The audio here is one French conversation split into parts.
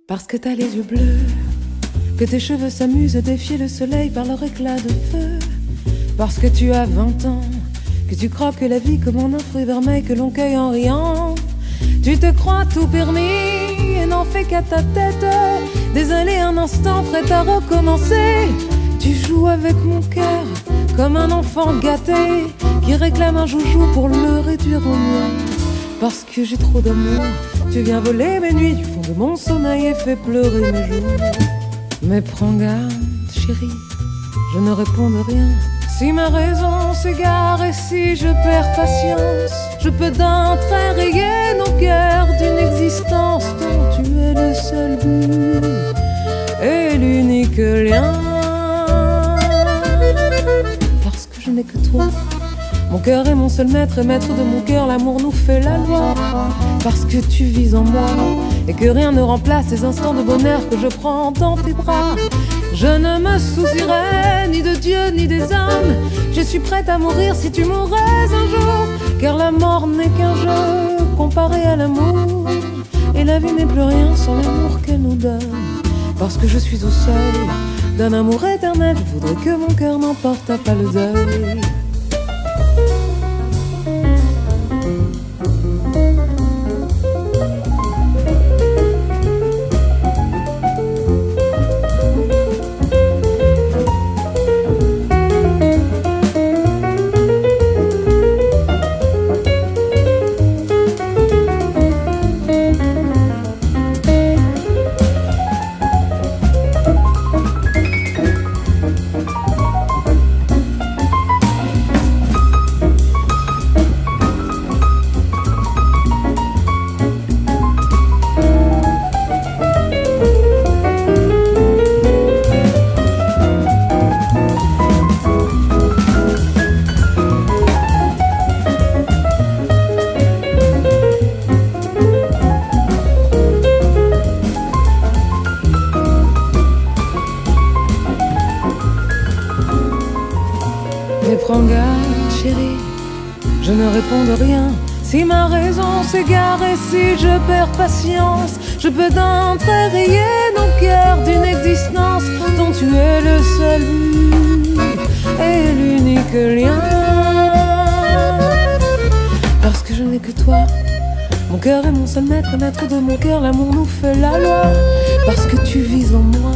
Parce que t'as les yeux bleus, que tes cheveux s'amusent à défier le soleil par leur éclat de feu. Parce que tu as 20 ans, que tu croques la vie comme un fruit vermeil que l'on cueille en riant. Tu te crois tout permis et n'en fais qu'à ta tête. Désolé un instant, prêt à recommencer. Tu joues avec mon cœur comme un enfant gâté qui réclame un joujou pour le réduire au mien. Parce que j'ai trop d'amour, tu viens voler mes nuits du fond de mon sommeil et fais pleurer mes jours. Mais prends garde, chérie, je ne réponds de rien. Si ma raison s'égare et si je perds patience, je peux d'un trait rayer nos cœurs d'une existence dont tu es le seul but et l'unique lien. Parce que je n'ai que toi, mon cœur est mon seul maître et maître de mon cœur, l'amour nous fait la loi. Parce que tu vis en moi et que rien ne remplace ces instants de bonheur que je prends dans tes bras. Je ne me soucierai ni de Dieu ni des hommes. Je suis prête à mourir si tu mourrais un jour. Car la mort n'est qu'un jeu comparé à l'amour. Et la vie n'est plus rien sans l'amour qu'elle nous donne. Parce que je suis au seuil d'un amour éternel, je voudrais que mon cœur n'emporte pas le deuil. Mais prends garde, chérie, je ne réponds de rien. Si ma raison s'égare et si je perds patience, je peux d'un trait rayer nos cœurs d'une existence dont tu es le seul but et l'unique lien. Parce que je n'ai que toi, mon cœur est mon seul maître, maître de mon cœur, l'amour nous fait la loi. Parce que tu vis en moi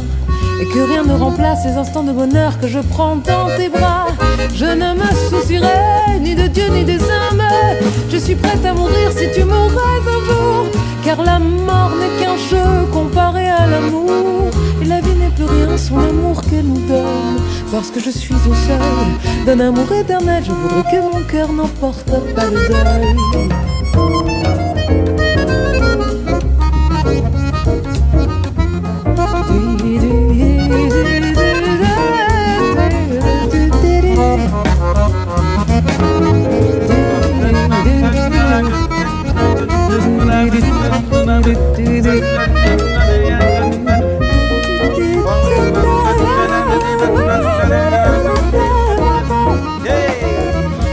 et que rien ne remplace ces instants de bonheur que je prends dans tes bras. Je ne me soucierai ni de Dieu ni des hommes. Je suis prête à mourir si tu mourrais un jour. Car la mort n'est qu'un jeu comparé à l'amour. Et la vie n'est plus rien sans l'amour qu'elle nous donne. Parce que je suis au seuil d'un amour éternel, je voudrais que mon cœur n'emporte pas le deuil.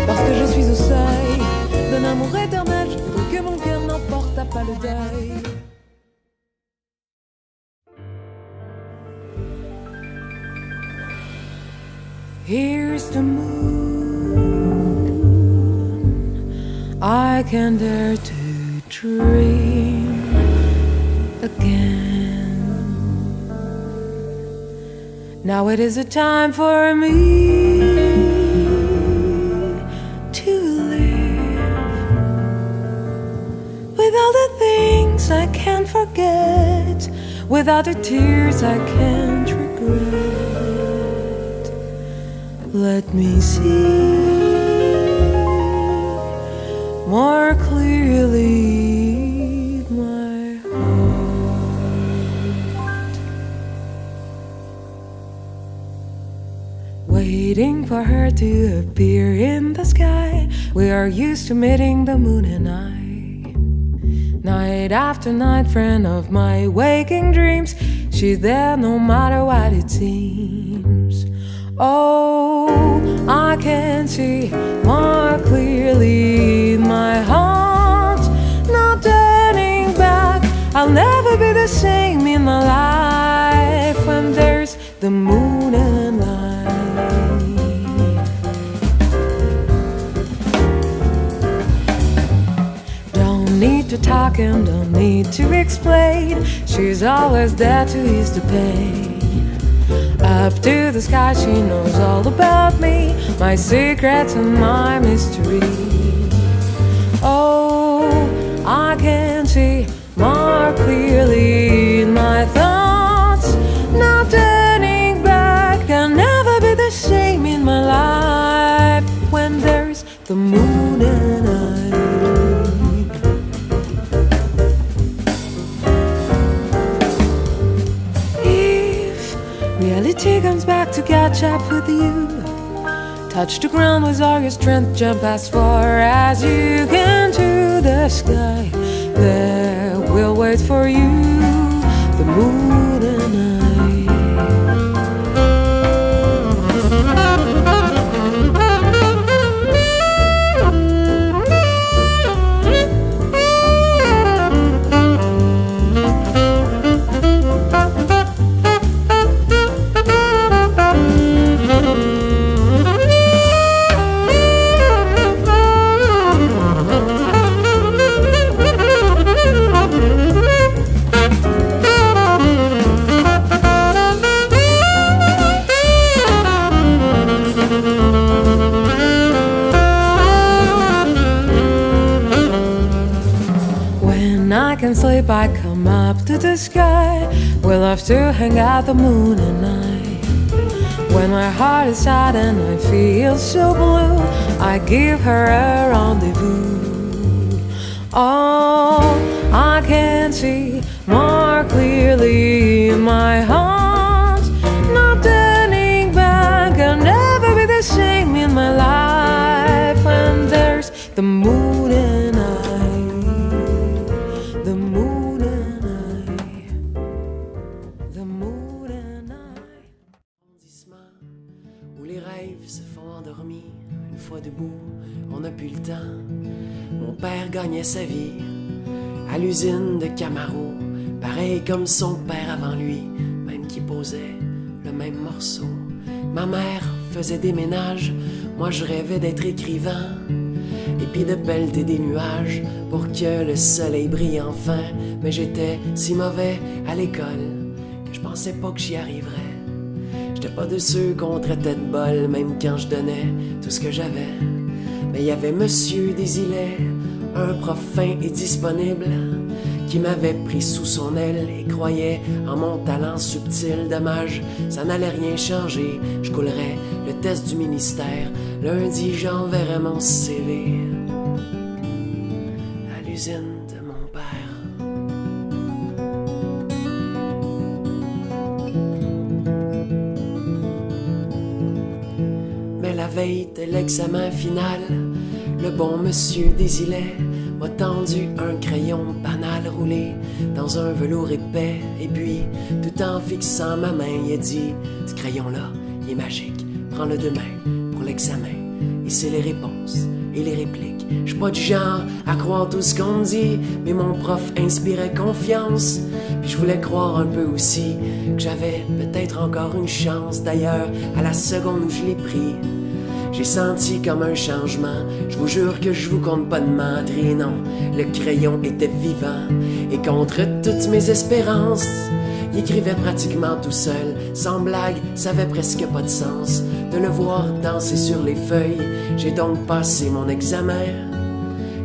Parce que je suis au seuil d'un amour éternel, je voudrais que mon cœur n'emporte pas le deuil. Here's the moon, I can dare to dream again. Now it is a time for me to live with all the things I can't forget, without the tears I can't regret. Let me see more clearly my heart, waiting for her to appear in the sky. We are used to meeting the moon and I, night after night, friend of my waking dreams. She's there no matter what it seems. Oh, I can see more clearly my heart, no turning back. I'll never be the same in my life when there's the moon and light. Don't need to talk and don't need to explain. She's always there to ease the pain. Up to the sky, she knows all about me, my secrets and my mystery. Oh, I can see more clearly in my thoughts, now turning back. I'll never be the same in my life when there's the moon and I. If reality comes back to catch up with you, touch the ground with all your strength, jump as far as you can to the sky. There will wait for you the moon and I. I can sleep, I come up to the sky. We'll have to hang out the moon and I. When my heart is sad and I feel so blue, I give her a rendezvous. Oh, I can see more clearly in my heart, not turning back. I'll never be the same in my life when there's the moon and I. Où les rêves se font endormis, une fois debout, on n'a plus le temps. Mon père gagnait sa vie à l'usine de Camaro, pareil comme son père avant lui, même qui posait le même morceau. Ma mère faisait des ménages, moi je rêvais d'être écrivain, et puis de pelleter des nuages pour que le soleil brille enfin. Mais j'étais si mauvais à l'école que je pensais pas que j'y arriverais. J'étais pas de ceux qu'on traitait de bol, même quand je donnais tout ce que j'avais. Mais il y avait Monsieur Desilets, un prof fin et disponible, qui m'avait pris sous son aile et croyait en mon talent subtil. Dommage, ça n'allait rien changer, je coulerais le test du ministère. Lundi, j'enverrais mon CV à l'usine de mon père. La veille de l'examen final, le bon Monsieur Desilets m'a tendu un crayon banal roulé dans un velours épais. Et puis, tout en fixant ma main, il a dit: ce crayon-là, il est magique, prends-le demain pour l'examen. Et c'est les réponses et les répliques. Je suis pas du genre à croire tout ce qu'on me dit, mais mon prof inspirait confiance. Puis je voulais croire un peu aussi que j'avais peut-être encore une chance. D'ailleurs, à la seconde où je l'ai pris, j'ai senti comme un changement. Je vous jure que je vous compte pas de mentir, non. Le crayon était vivant et contre toutes mes espérances, il écrivait pratiquement tout seul. Sans blague, ça avait presque pas de sens de le voir danser sur les feuilles. J'ai donc passé mon examen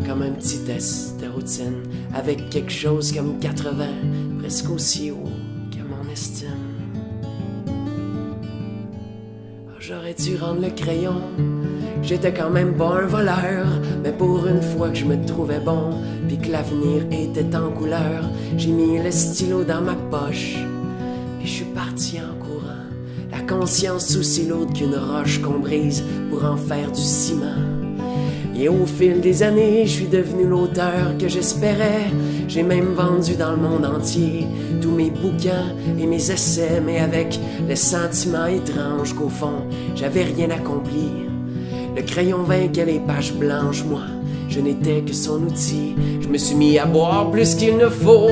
comme un petit test de routine, avec quelque chose comme 80, presque aussi haut que mon estime. J'aurais dû rendre le crayon, j'étais quand même pas un voleur, mais pour une fois que je me trouvais bon, puis que l'avenir était en couleur, j'ai mis le stylo dans ma poche, puis je suis parti en courant, la conscience aussi lourde qu'une roche qu'on brise pour en faire du ciment. Et au fil des années, je suis devenu l'auteur que j'espérais. J'ai même vendu dans le monde entier tous mes bouquins et mes essais, mais avec le sentiment étrange qu'au fond, j'avais rien accompli. Le crayon vainquait les pages blanches, moi, je n'étais que son outil. Je me suis mis à boire plus qu'il ne faut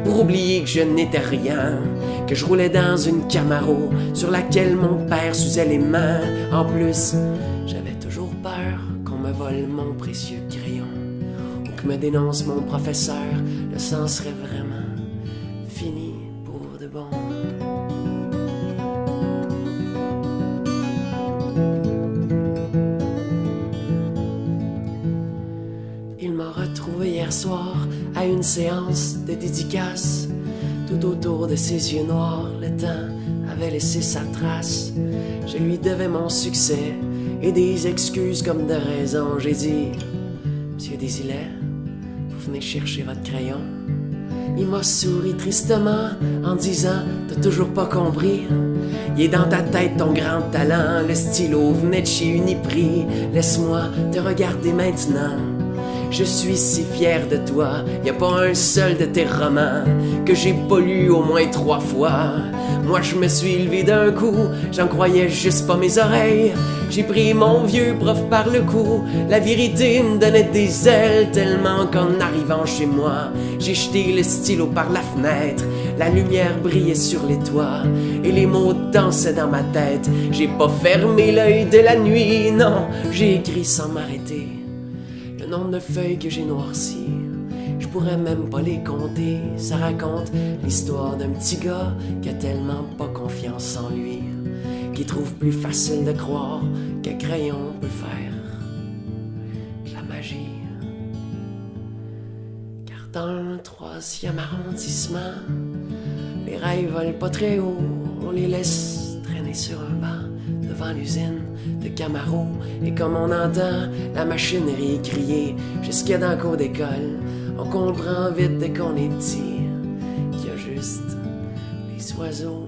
pour oublier que je n'étais rien, que je roulais dans une Camaro sur laquelle mon père s'usait les mains. En plus, j'avais toujours peur qu'on me vole mon précieux crayon ou que me dénonce mon professeur. Le sang serait vraiment fini pour de bon. Il m'a retrouvé hier soir à une séance de dédicace. Tout autour de ses yeux noirs, le temps avait laissé sa trace. Je lui devais mon succès et des excuses comme de raison. J'ai dit, Monsieur Desilets, vous venez chercher votre crayon. Il m'a souri tristement en disant, t'as toujours pas compris. Il est dans ta tête ton grand talent, le stylo venait de chez Uniprix. Laisse-moi te regarder maintenant. Je suis si fier de toi, y a pas un seul de tes romans que j'ai pas lu au moins 3 fois. Moi je me suis levé d'un coup, j'en croyais juste pas mes oreilles. J'ai pris mon vieux prof par le cou, la vérité me donnait des ailes tellement qu'en arrivant chez moi, j'ai jeté le stylo par la fenêtre. La lumière brillait sur les toits et les mots dansaient dans ma tête. J'ai pas fermé l'œil de la nuit, non, j'ai écrit sans m'arrêter. Le nombre de feuilles que j'ai noircies, je pourrais même pas les compter. Ça raconte l'histoire d'un petit gars qui a tellement pas confiance en lui, qui trouve plus facile de croire qu'un crayon peut faire de la magie. Car dans le 3e arrondissement, les rails volent pas très haut, on les laisse traîner sur un banc devant l'usine de Camaro. Et comme on entend la machinerie crier jusqu'à dans la cour d'école, on comprend vite dès qu'on est petit qu'il y a juste les oiseaux